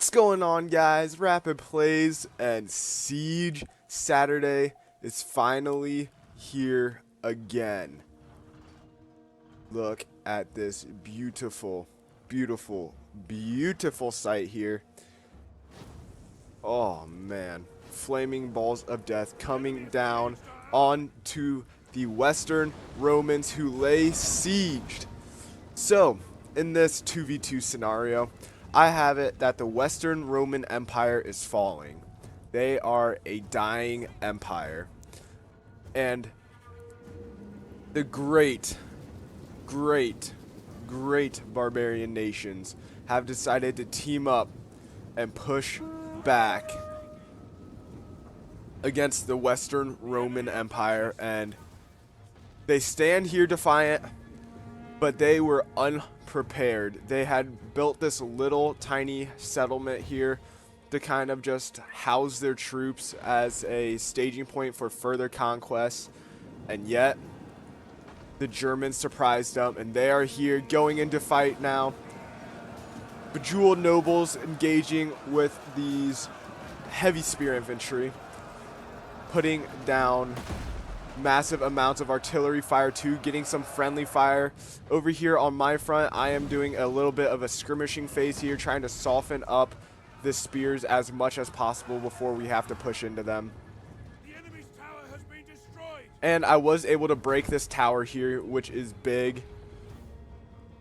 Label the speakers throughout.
Speaker 1: What's going on, guys? Rapid Plays and Siege Saturday is finally here again. Look at this beautiful, beautiful, beautiful sight here. Oh man, flaming balls of death coming down onto the Western Romans who lay sieged. So, in this 2v2 scenario, I have it that the Western Roman Empire is falling. They are a dying empire. And the great barbarian nations have decided to team up and push back against the Western Roman Empire. And they stand here defiant, but they were unprepared. They had built this little tiny settlement here to kind of just house their troops as a staging point for further conquests, and yet the Germans surprised them, and they are here going into fight now. Bejeweled nobles engaging with these heavy spear infantry, putting down massive amounts of artillery fire too, getting some friendly fire. Over here on my front, I am doing a little bit of a skirmishing phase here, trying to soften up the spears as much as possible before we have to push into them.
Speaker 2: The enemy's tower has been destroyed.
Speaker 1: And I was able to break this tower here, which is big.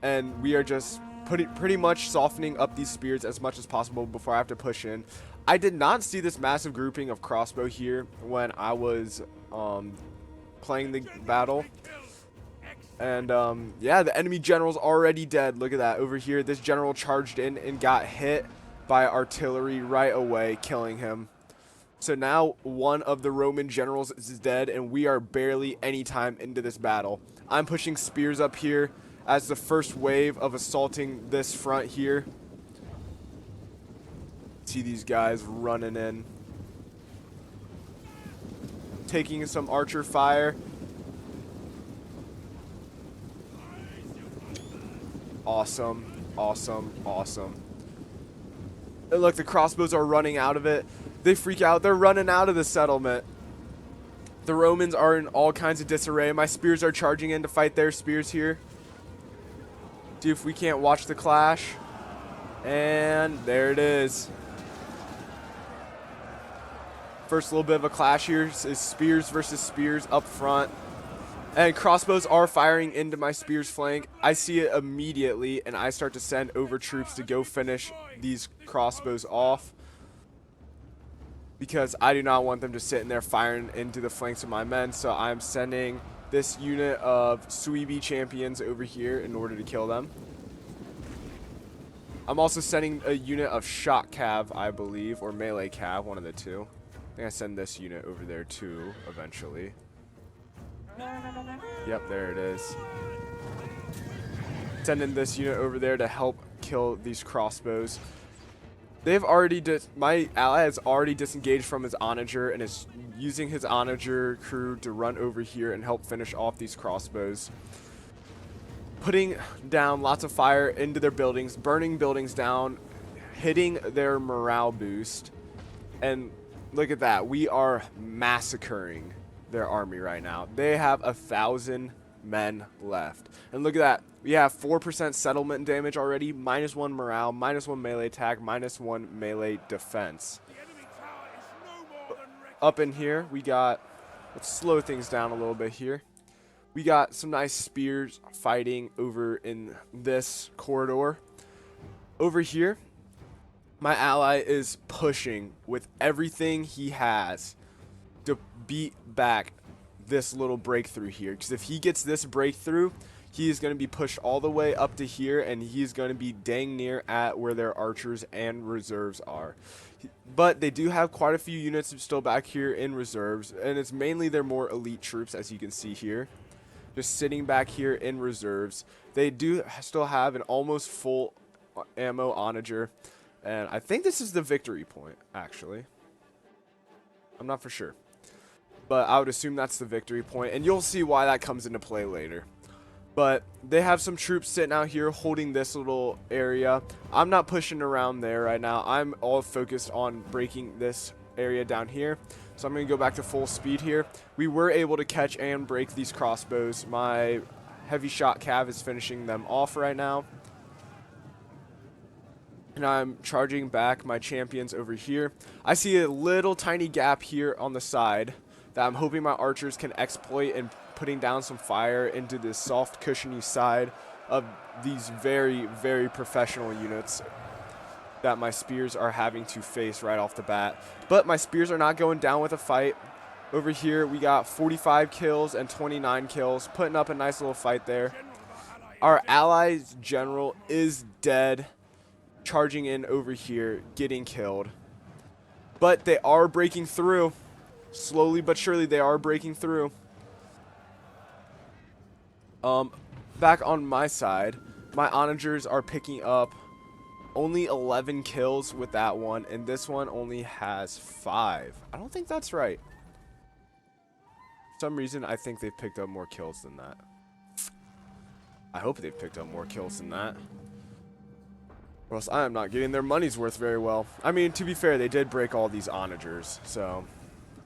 Speaker 1: And we are just pretty much softening up these spears as much as possible before I have to push in. I did not see this massive grouping of crossbow here when I was playing the battle. And yeah, the enemy general's already dead. Look at that over here. This general charged in and got hit by artillery right away, killing him. So now one of the Roman generals is dead, and we are barely any time into this battle. I'm pushing spears up here as the first wave of assaulting this front here. See these guys running in, taking some archer fire. Awesome, awesome, awesome. And look, the crossbows are running out of it. They freak out. They're running out of the settlement. The Romans are in all kinds of disarray. My spears are charging in to fight their spears here. See if we can't watch the clash. And there it is. First little bit of a clash here is spears versus spears up front. And crossbows are firing into my spear's flank. I see it immediately, and I start to send over troops to go finish these crossbows off, because I do not want them just sitting there firing into the flanks of my men. So I'm sending this unit of Suebi champions over here in order to kill them. I'm also sending a unit of shot cav, I believe, or melee cav, one of the two. I think I send this unit over there too eventually. Yep, there it is. Sending this unit over there to help kill these crossbows. They've already my ally has already disengaged from his onager and is using his onager crew to run over here and help finish off these crossbows. Putting down lots of fire into their buildings, burning buildings down, hitting their morale boost. And look at that, we are massacring their army right now. They have 1,000 men left. And look at that. We have 4% settlement damage already, -1 morale, -1 melee attack, -1 melee defense.
Speaker 2: The enemy tower is no more than wrecked.
Speaker 1: Up in here, we got, let's slow things down a little bit here. We got some nice spears fighting over in this corridor. Over here, my ally is pushing with everything he has to beat back this little breakthrough here, because if he gets this breakthrough, he is going to be pushed all the way up to here, and he's going to be dang near at where their archers and reserves are. But they do have quite a few units still back here in reserves, and it's mainly their more elite troops, as you can see here, just sitting back here in reserves. They do still have an almost full ammo onager, and I think this is the victory point, actually. I'm not for sure, but I would assume that's the victory point, and you'll see why that comes into play later. But they have some troops sitting out here holding this little area. I'm not pushing around there right now. I'm all focused on breaking this area down here. So I'm going to go back to full speed here. We were able to catch and break these crossbows. My heavy shot cav is finishing them off right now. And I'm charging back my champions over here. I see a little tiny gap here on the side that I'm hoping my archers can exploit and putting down some fire into this soft, cushiony side of these very, very professional units that my spears are having to face right off the bat. But my spears are not going down with a fight. Over here, we got 45 kills and 29 kills, putting up a nice little fight there. Our allies' general is dead, charging in over here, getting killed. But they are breaking through. Slowly but surely, they are breaking through. Back on my side, my onagers are picking up only 11 kills with that one, and this one only has 5. I don't think that's right. For some reason, I think they've picked up more kills than that. I hope they've picked up more kills than that. Or else I am not getting their money's worth very well. I mean, to be fair, they did break all these onagers, so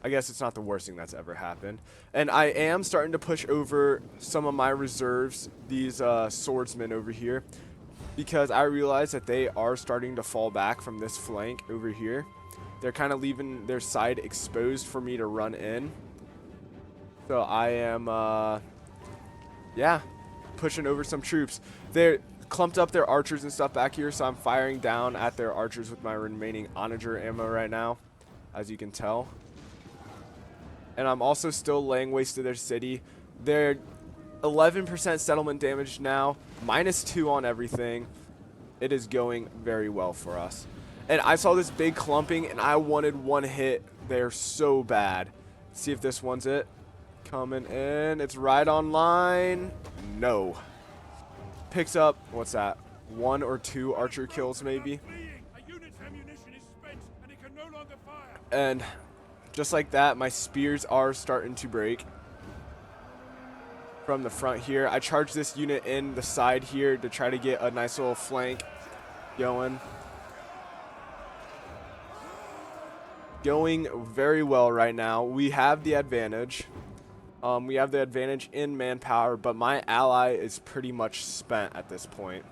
Speaker 1: I guess it's not the worst thing that's ever happened. And I am starting to push over some of my reserves, these swordsmen over here, because I realize that they are starting to fall back from this flank over here. They're kind of leaving their side exposed for me to run in. So I am, yeah, pushing over some troops. They're clumped up their archers and stuff back here, so I'm firing down at their archers with my remaining onager ammo right now, as you can tell. And I'm also still laying waste to their city. They're 11% settlement damage now, -2 on everything. It is going very well for us. And I saw this big clumping, and I wanted one hit there so bad. Let's see if this one's it. Coming in. It's right on line. No. Picks up, what's that? 1 or 2 archer kills maybe. And just like that, my spears are starting to break from the front here. I charged this unit in the side here to try to get a nice little flank going. Going very well right now. We have the advantage. We have the advantage in manpower, but my ally is pretty much spent at this point.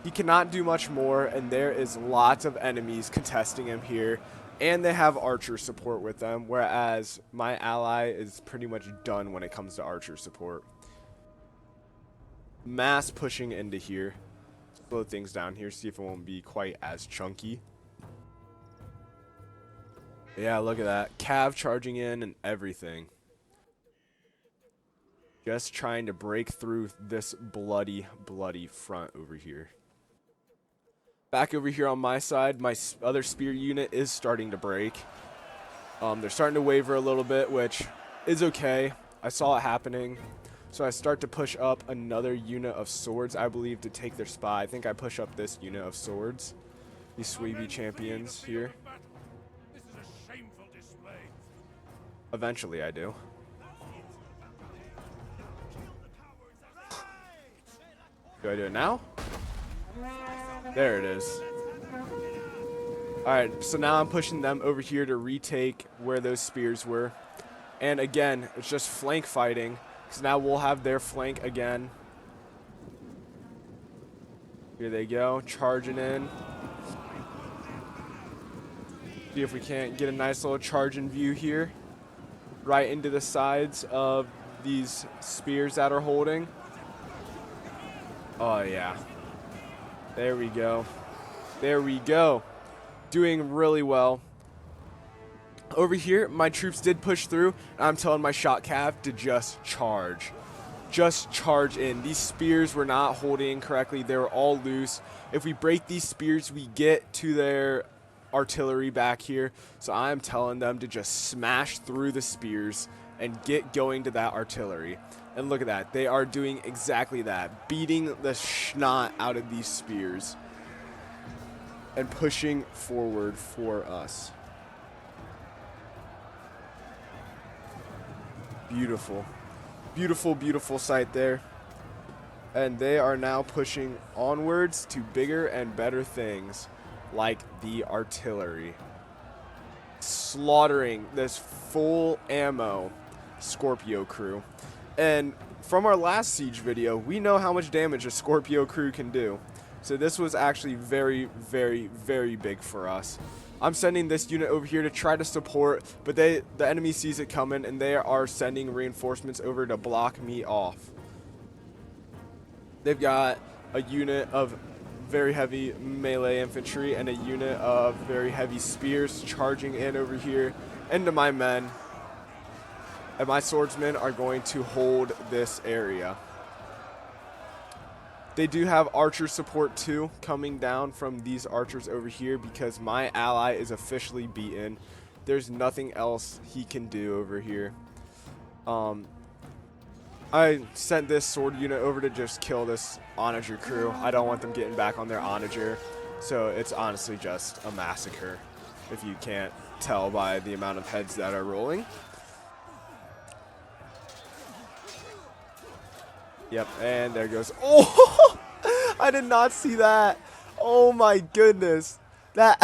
Speaker 1: He cannot do much more, and there is lots of enemies contesting him here. And they have archer support with them, whereas my ally is pretty much done when it comes to archer support. Mass pushing into here. Slow things down here, see if it won't be quite as chunky. Yeah, look at that. Cav charging in and everything. Just trying to break through this bloody, bloody front over here. Back over here on my side, my other spear unit is starting to break. They're starting to waver a little bit, which is okay. I saw it happening. So I start to push up another unit of swords, I believe, to take their spot. I think I push up this unit of swords. These Swaby champions here.
Speaker 2: This is a shameful display.
Speaker 1: Eventually I do. Do I do it now? There it is. Alright, so now I'm pushing them over here to retake where those spears were. And again, it's just flank fighting. Because now we'll have their flank again. Here they go, charging in. See if we can't get a nice little charging view here. Right into the sides of these spears that are holding. Oh yeah. There we go. There we go. Doing really well. Over here, my troops did push through. And I'm telling my shot cav to just charge. Just charge in. These spears were not holding correctly. They were all loose. If we break these spears, we get to their artillery back here. So I'm telling them to just smash through the spears and get going to that artillery. And look at that. They are doing exactly that. Beating the schnot out of these spears. And pushing forward for us. Beautiful. Beautiful, beautiful sight there. And they are now pushing onwards to bigger and better things, like the artillery. Slaughtering this full ammo Scorpio crew. And from our last siege video, we know how much damage a Scorpio crew can do. So this was actually very, very, very big for us. I'm sending this unit over here to try to support, but the enemy sees it coming, and they are sending reinforcements over to block me off. They've got a unit of very heavy melee infantry and a unit of very heavy spears charging in over here into my men. And my swordsmen are going to hold this area. They do have archer support too coming down from these archers over here because my ally is officially beaten. There's nothing else he can do over here. I sent this sword unit over to just kill this onager crew. I don't want them getting back on their onager. So it's honestly just a massacre, if you can't tell by the amount of heads that are rolling. Yep, and there goes. Oh, I did not see that. Oh my goodness. That.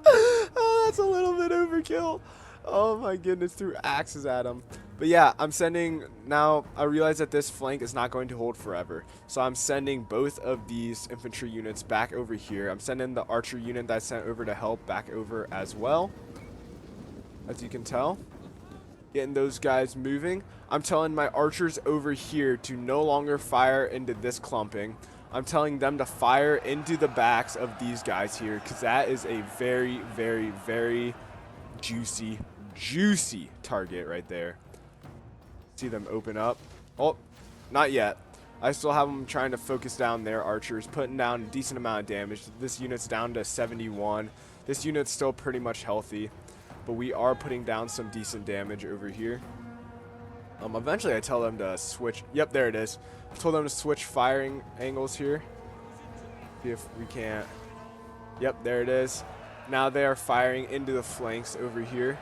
Speaker 1: Oh, that's a little bit overkill. Oh my goodness, threw axes at him. But yeah, I'm sending, now I realize that this flank is not going to hold forever. So I'm sending both of these infantry units back over here. I'm sending the archer unit that I sent over to help back over as well. As you can tell, getting those guys moving. I'm telling my archers over here to no longer fire into this clumping. I'm telling them to fire into the backs of these guys here, because that is a very, very, very juicy target right there. See them open up. Oh, not yet. I still have them trying to focus down their archers, putting down a decent amount of damage. This unit's down to 71. This unit's still pretty much healthy, but we are putting down some decent damage over here. Eventually I tell them to switch. Yep, there it is. I told them to switch firing angles here. See if we can't. Yep, there it is. Now they are firing into the flanks over here.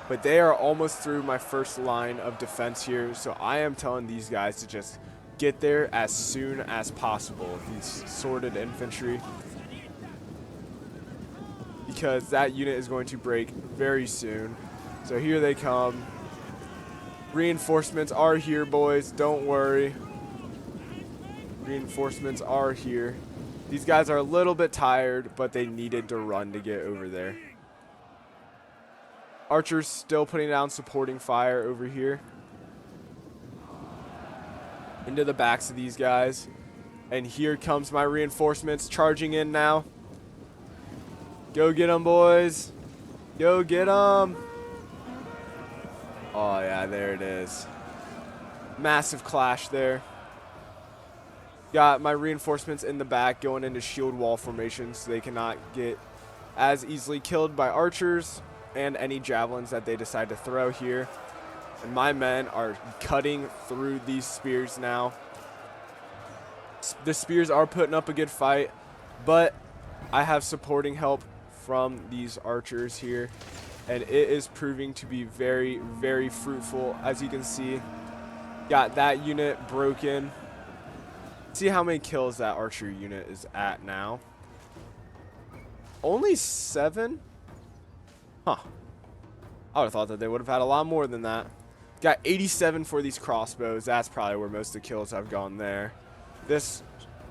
Speaker 1: But they are almost through my first line of defense here, so I am telling these guys to just get there as soon as possible, these sorted infantry, because that unit is going to break very soon. So here they come. Reinforcements are here, boys. Don't worry. Reinforcements are here. These guys are a little bit tired, but they needed to run to get over there. Archers still putting down supporting fire over here into the backs of these guys. And here comes my reinforcements charging in now. Go get them, boys. Go get them. Oh, yeah, there it is. Massive clash there. Got my reinforcements in the back going into shield wall formation so they cannot get as easily killed by archers and any javelins that they decide to throw here. And my men are cutting through these spears now. The spears are putting up a good fight, but I have supporting help from these archers here, and it is proving to be very, very fruitful. As you can see, got that unit broken. See how many kills that archer unit is at now. Only 7? Huh. I would have thought that they would have had a lot more than that. Got 87 for these crossbows. That's probably where most of the kills have gone there. This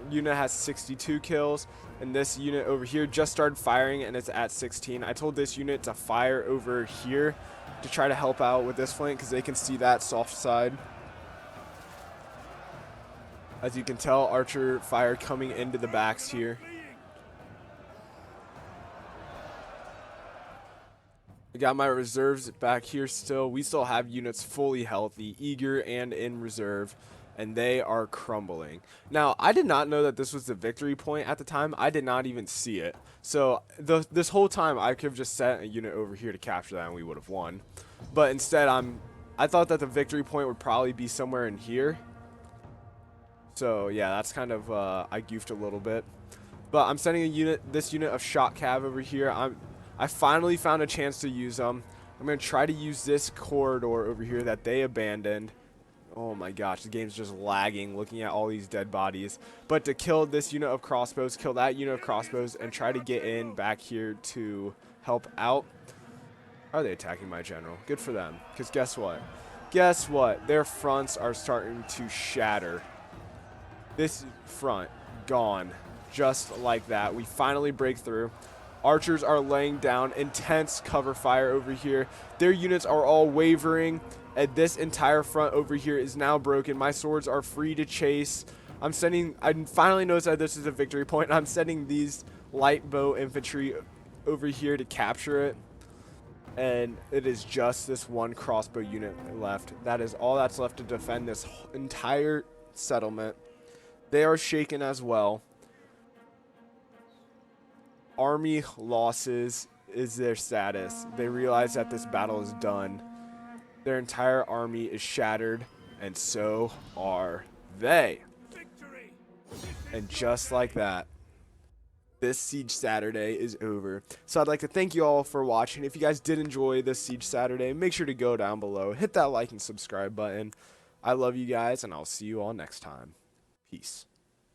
Speaker 1: unit has 62 kills, and this unit over here just started firing, and it's at 16. I told this unit to fire over here to try to help out with this flank because they can see that soft side. As you can tell, archer fire coming into the backs here. I got my reserves back here still. We still have units fully healthy, eager, and in reserve, and they are crumbling. Now, I did not know that this was the victory point at the time. I did not even see it. So this whole time, I could have just sent a unit over here to capture that, and we would have won. But instead, I thought that the victory point would probably be somewhere in here. So yeah, that's kind of I goofed a little bit. But I'm sending this unit of shot cav over here. I finally found a chance to use them. I'm going to try to use this corridor over here that they abandoned. Oh my gosh, the game's just lagging looking at all these dead bodies. But to kill this unit of crossbows, kill that unit of crossbows, and try to get in back here to help out. Are they attacking my general? Good for them. Because guess what? Guess what? Their fronts are starting to shatter. This front, gone. Just like that. We finally break through. Archers are laying down intense cover fire over here. Their units are all wavering. And this entire front over here is now broken. My swords are free to chase. I finally noticed that this is a victory point. I'm sending these light bow infantry over here to capture it. And it is just this one crossbow unit left. That is all that's left to defend this entire settlement. They are shaken as well. Army losses is their status. They realize that this battle is done. Their entire army is shattered, and so are they.
Speaker 2: Victory!
Speaker 1: And just like that, this Siege Saturday is over. So I'd like to thank you all for watching. If you guys did enjoy this Siege Saturday, make sure to go down below, hit that like and subscribe button. I love you guys, and I'll see you all next time. Peace.